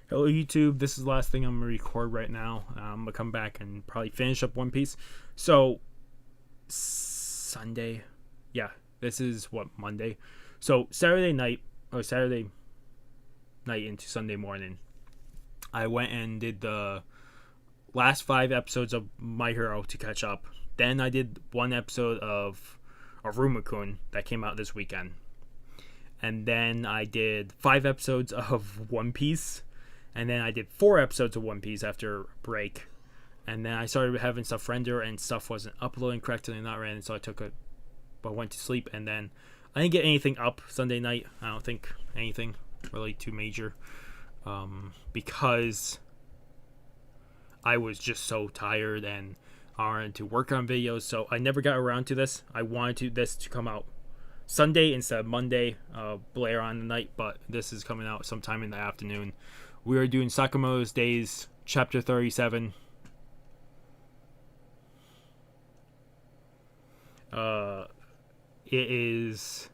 Hello YouTube, this is the last thing I'm going to record right now. I'm going to come back and probably finish up One Piece. So, Sunday, yeah, this is what, Monday? So, Saturday night into Sunday morning, I went and did the last 5 episodes of My Hero to catch up. Then I did 1 episode of Rumikun that came out this weekend. And then I did 5 episodes of One Piece. And then I did 4 episodes of One Piece after a break. And then I started having stuff render and stuff wasn't uploading correctly and not rendering. So I went to sleep. And then I didn't get anything up Sunday night. I don't think anything really too major. Because I was just so tired and I wanted to work on videos. So I never got around to this. I wanted this to come out Sunday instead of Monday, later on the night. But this is coming out sometime in the afternoon. We are doing Sakamoto's Days, Chapter 37. It is...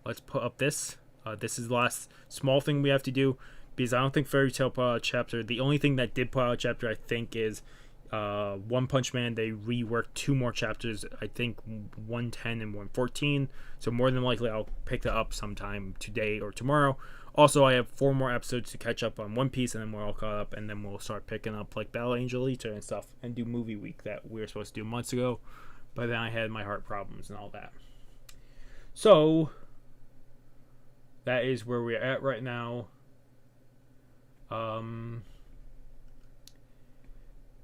Let's put up this. This is the last small thing we have to do. Because I don't think Fairy Tail put out a chapter. The only thing that did put out a chapter, I think, is One Punch Man. They reworked 2 more chapters. I think 110 and 114. So more than likely, I'll pick that up sometime today or tomorrow. Also, I have 4 more episodes to catch up on One Piece, and then we're all caught up, and then we'll start picking up like Battle Angel Alita and stuff, and do Movie Week that we were supposed to do months ago, but then I had my heart problems and all that. So, that is where we're at right now. And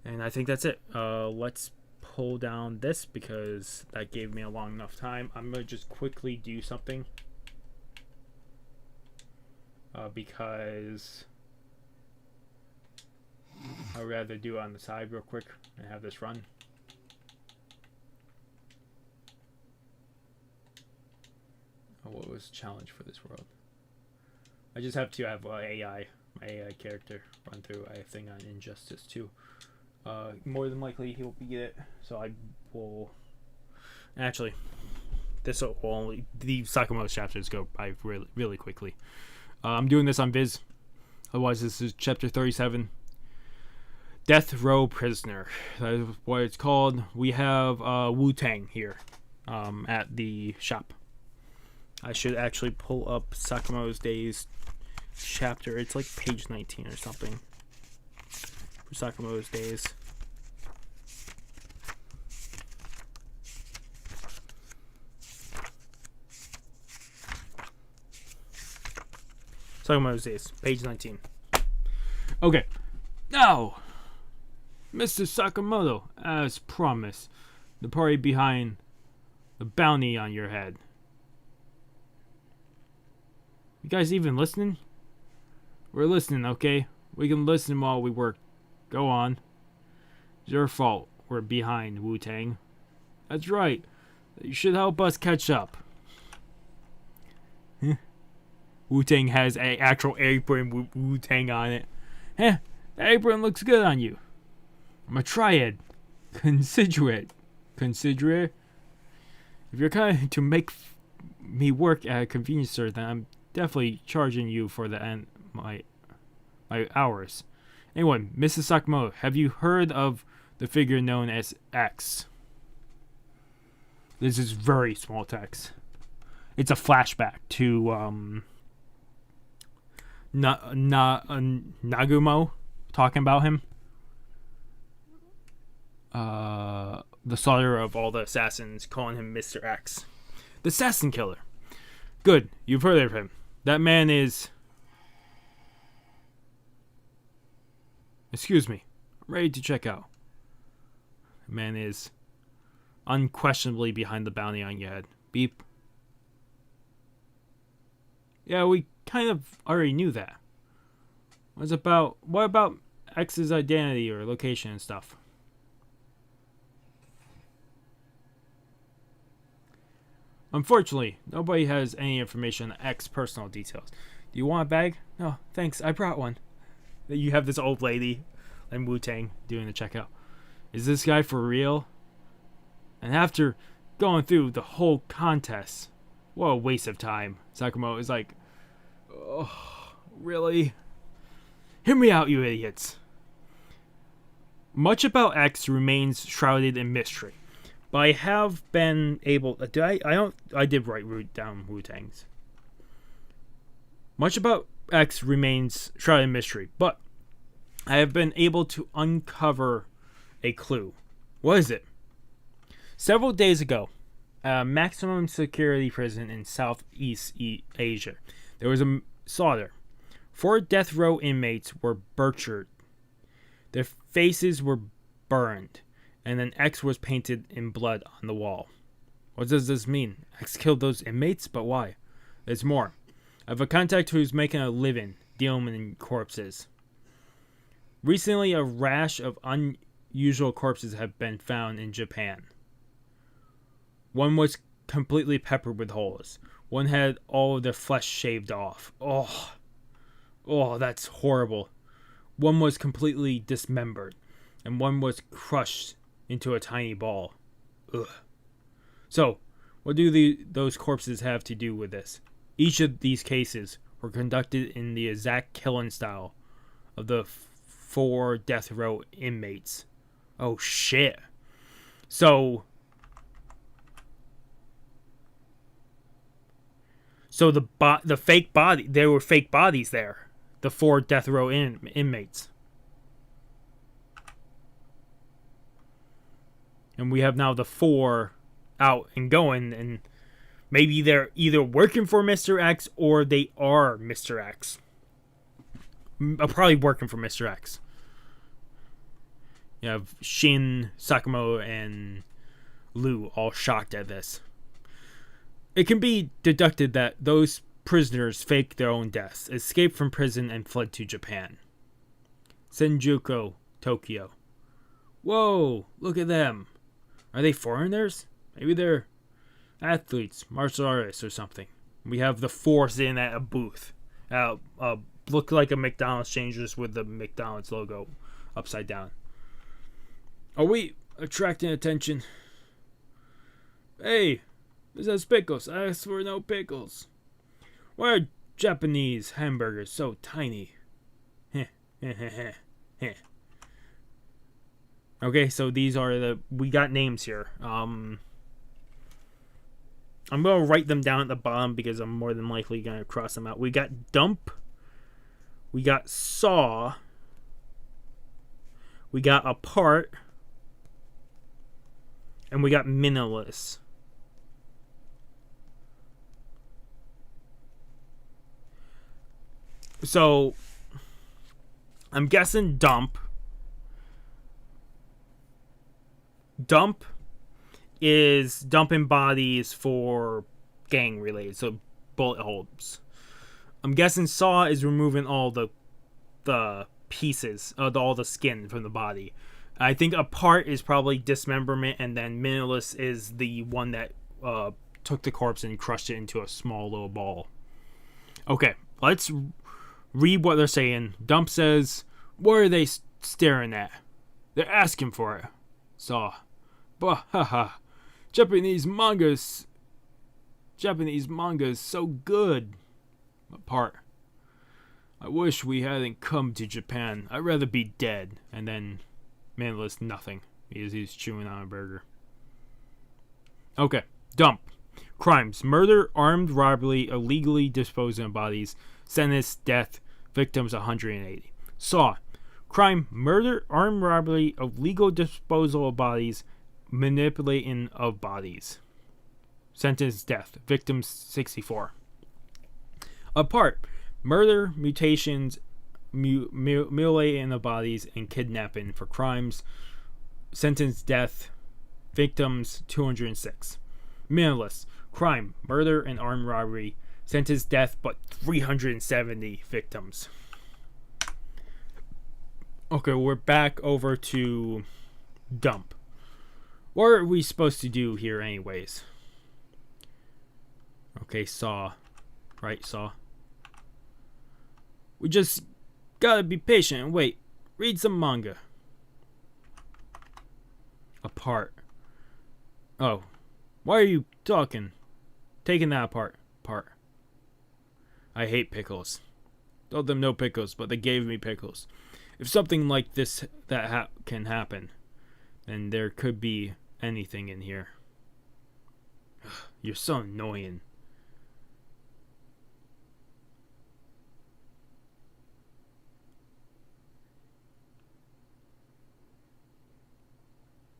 I think that's it. Let's pull down this, because that gave me a long enough time. I'm going to just quickly do something. Because I'd rather do it on the side real quick and have this run. Oh, what was the challenge for this world? I just have to have my AI character run through a thing on Injustice too. More than likely he'll beat it, so I will... Actually, this will only... The Sakamoto chapters go by really, really quickly. I'm doing this on Viz. Otherwise, this is Chapter 37. Death Row Prisoner. That is what it's called. We have Wu-Tang here at the shop. I should actually pull up Sakamoto's Days chapter. It's like page 19 or something. For Sakamoto's Days. Sakamoto's Days, page 19. Okay, now, Mr. Sakamoto, as promised, the party behind the bounty on your head. You guys even listening? We're listening, okay? We can listen while we work. Go on. It's your fault we're behind, Wu-Tang. That's right. You should help us catch up. Wu-Tang has an actual apron with Wu-Tang on it. The apron looks good on you. I'm a triad. Considerate. Considerate? If you're kind to make me work at a convenience store, then I'm definitely charging you for the end my hours. Anyway, Mrs. Sakamoto, have you heard of the figure known as X? This is very small text. It's a flashback to Nagumo talking about him. The slaughter of all the assassins, calling him Mr. X. The assassin killer. Good, you've heard of him. That man is... Excuse me, I'm ready to check out. The man is unquestionably behind the bounty on your head. Beep. Yeah, we kind of already knew that. What about X's identity or location and stuff? Unfortunately, nobody has any information on X's personal details. Do you want a bag? No, thanks, I brought one. You have this old lady and Wu-Tang doing the checkout. Is this guy for real? And after going through the whole contest, What a waste of time. Sakamoto is like, oh, really? Hear me out, you idiots. Much about X remains shrouded in mystery, but I have been able. I did write down Wu-Tang's. Much about X remains shrouded in mystery, but I have been able to uncover a clue. What is it? Several days ago, a maximum security prison in Southeast Asia, there was a slaughter. 4 death row inmates were butchered. Their faces were burned, and an X was painted in blood on the wall. What does this mean? X killed those inmates, but why? There's more. I have a contact who's making a living dealing in corpses. Recently, a rash of unusual corpses have been found in Japan. One was completely peppered with holes. One had all of their flesh shaved off. Oh, that's horrible. One was completely dismembered, and one was crushed into a tiny ball. Ugh. So, what do those corpses have to do with this? Each of these cases were conducted in the exact killing style of the 4 death row inmates. Oh shit. So the fake body, there were fake bodies there. The 4 death row inmates. And we have now the 4 out and going, and maybe they're either working for Mr. X or they are Mr. X. Probably working for Mr. X. You have Shin, Sakamoto, and Lu all shocked at this. It can be deducted that those prisoners faked their own deaths, escaped from prison, and fled to Japan. Senjuko, Tokyo. Whoa, look at them. Are they foreigners? Maybe they're athletes, martial artists, or something. We have the 4 sitting at a booth. Look like a McDonald's changes with the McDonald's logo upside down. Are we attracting attention? Hey, this has pickles. I asked for no pickles. Why are Japanese hamburgers so tiny? Okay, so these are we got names here. I'm going to write them down at the bottom because I'm more than likely going to cross them out. We got Dump. We got Saw. We got Apart. And we got Minimalist. So, I'm guessing Dump. Dump is dumping bodies for gang related, so bullet holes. I'm guessing Saw is removing all the pieces, all the skin from the body. I think Apart is probably dismemberment, and then Minimalist is the one that took the corpse and crushed it into a small little ball. Okay, let's read what they're saying. Dump says, "What are they staring at? They're asking for it." Saw, "Bah, haha. Japanese manga is so good." Apart, "I wish we hadn't come to Japan. I'd rather be dead." And then Minimalist, nothing, because he's chewing on a burger. Okay, Dump. Crimes: murder, armed robbery, illegally disposing of bodies, sentence, death, victims 180. Saw. Crime: murder, armed robbery, illegal disposal of bodies, manipulating of bodies. Sentence, death, victims 64. Apart: murder, mutations, mutilating of bodies, and kidnapping for crimes. Sentence, death, victims 206. Minimalist: crime, murder, and armed robbery. Sentence, death, but 370 victims. Okay, we're back over to Dump. What are we supposed to do here anyways? Okay, Saw. Right, Saw. We just gotta be patient and wait. Read some manga. Apart. Oh. Why are you talking taking that apart. I hate pickles. Told them no pickles, but they gave me pickles. If something like this can happen, then there could be anything in here. You're so annoying.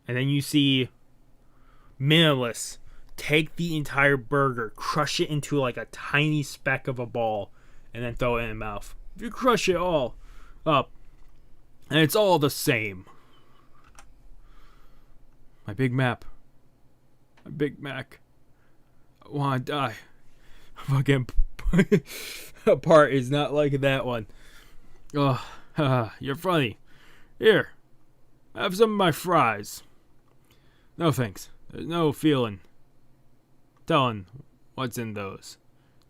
And then you see Minimalist take the entire burger, crush it into like a tiny speck of a ball, and then throw it in the mouth. You crush it all up, and it's all the same. My Big Mac. My Big Mac. I wanna die. Fucking part is not like that one. Oh, you're funny. Here, have some of my fries. No thanks. There's no feeling telling what's in those.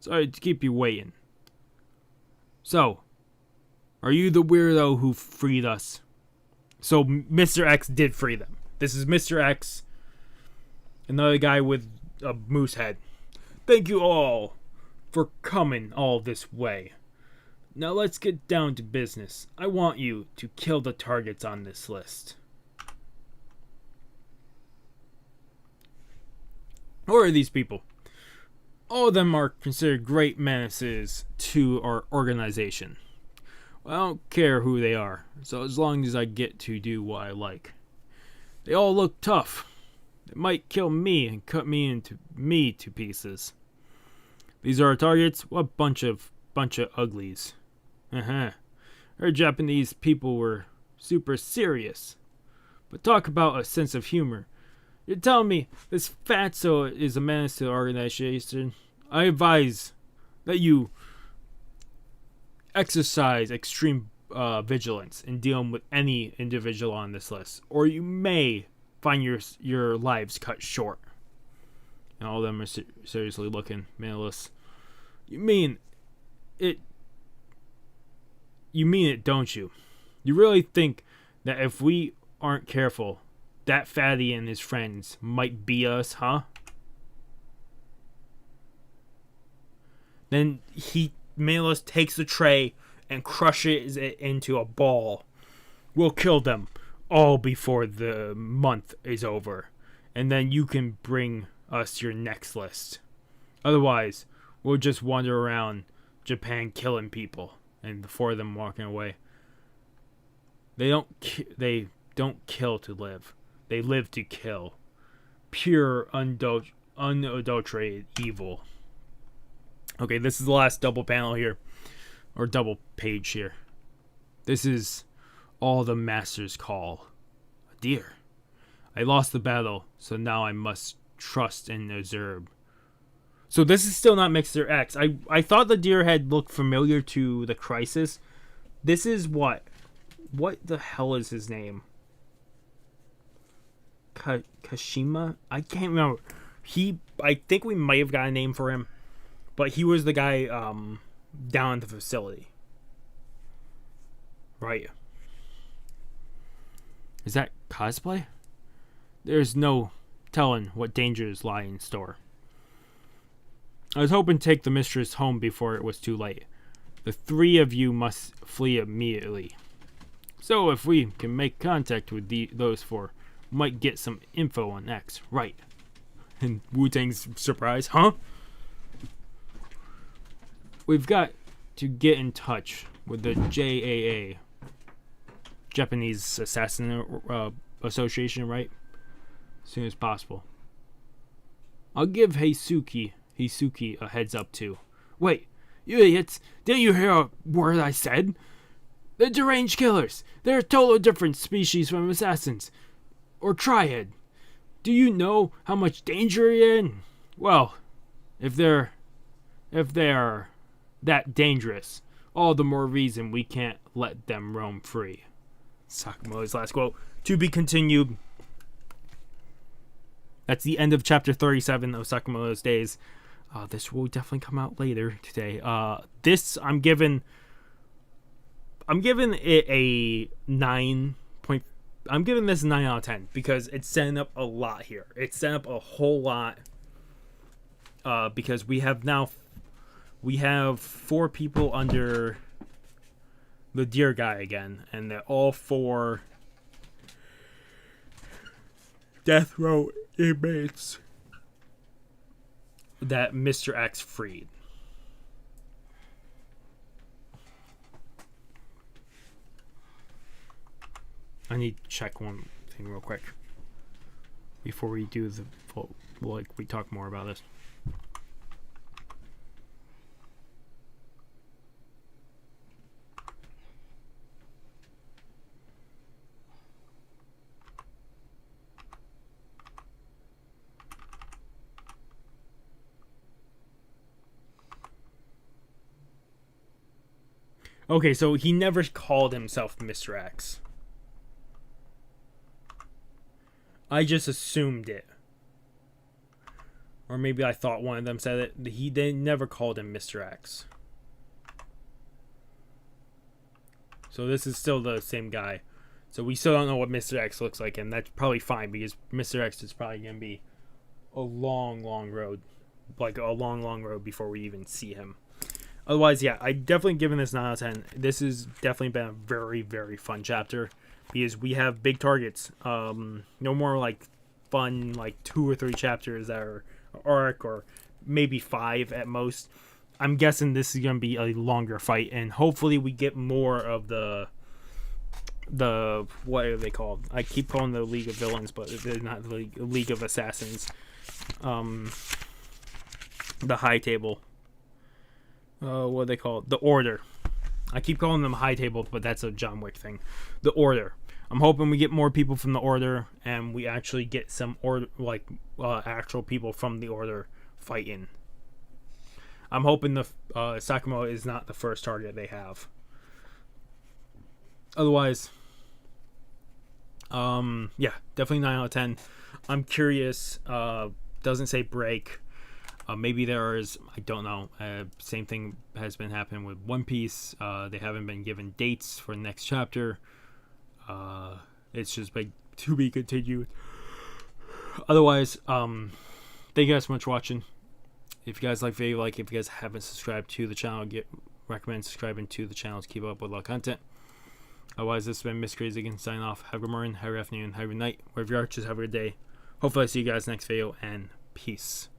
Sorry to keep you waiting. So, are you the weirdo who freed us? So, Mr. X did free them. This is Mr. X, another guy with a moose head. Thank you all for coming all this way. Now let's get down to business. I want you to kill the targets on this list. Who are these people? All of them are considered great menaces to our organization. Well, I don't care who they are, so as long as I get to do what I like. They all look tough. They might kill me and cut me to pieces. These are our targets. What bunch of uglies. Our Japanese people were super serious. But talk about a sense of humor. You're telling me this fatso is a menace to the organization? I advise that you exercise extreme vigilance in dealing with any individual on this list, or you may find your lives cut short. And all of them are seriously looking. Manless. You mean it, don't you? You really think that if we aren't careful, that fatty and his friends might beat us, huh? Then Manless takes the tray and crushes it into a ball. We'll kill them all before the month is over. And then you can bring us your next list. Otherwise, we'll just wander around Japan killing people. And the four of them walking away. They don't kill to live. They live to kill. Pure, unadulterated evil. Okay, this is the last double panel here. Or double page here. This is all the master's call. A deer. I lost the battle, so now I must trust and observe. So this is still not Mr. X. I thought the deer head looked familiar to the Crisis. This is what? What the hell is his name? Kashima? I can't remember. I think we might have got a name for him. But he was the guy down at the facility. Right. Is that cosplay? There's no telling what dangers lie in store. I was hoping to take the mistress home before it was too late. The three of you must flee immediately. So if we can make contact with those four, we might get some info on X. Right. And Wu-Tang's surprise, huh? We've got to get in touch with the JAA, Japanese Assassin Association, right? As soon as possible. I'll give Heisuke a heads up too. Wait, you idiots! Didn't you hear a word I said? They're deranged killers. They're a totally different species from assassins. Or triad. Do you know how much danger you're in? Well, if they're that dangerous, all the more reason we can't let them roam free. Sakamoto's last quote. To be continued. That's the end of chapter 37 of Sakamoto's Days. This will definitely come out later today. This I'm giving it a 9. I'm giving this a 9 out of 10 because it's setting up a lot here. It's setting up a whole lot. because we have 4 people under the deer guy again, and they're all 4 death row inmates that Mr. X freed. I need to check one thing real quick before we do the full, we talk more about this. Okay, so he never called himself Mr. X. I just assumed it. Or maybe I thought one of them said it. They never called him Mr. X. So this is still the same guy. So we still don't know what Mr. X looks like, and that's probably fine because Mr. X is probably going to be a long, long road. Like a long, long road before we even see him. Otherwise, yeah, I definitely given this 9 out of 10. This has definitely been a very, very fun chapter because we have big targets. No more like fun, like 2 or 3 chapters that are arc, or maybe 5 at most. I'm guessing this is going to be a longer fight, and hopefully we get more of the what are they called? I keep calling the League of Villains, but they're not the League of Assassins. The High Table. What are they called? The Order. I keep calling them High Table, but that's a John Wick thing. The Order. I'm hoping we get more people from the Order, and we actually get some actual people from the Order fighting. I'm hoping the Sakamoto is not the first target they have. Otherwise, yeah, definitely 9 out of 10. I'm curious. Doesn't say break. Maybe there is, I don't know. Same thing has been happening with One Piece. They haven't been given dates for the next chapter. It's just been to be continued. Otherwise, thank you guys so much for watching. If you guys like the video, if you guys haven't subscribed to the channel, recommend subscribing to the channel to keep up with a lot of content. Otherwise, this has been Miss Crazy again, signing off. Have a good morning, have a good afternoon, have a good night. Wherever you are, just have a good day. Hopefully I see you guys next video, and peace.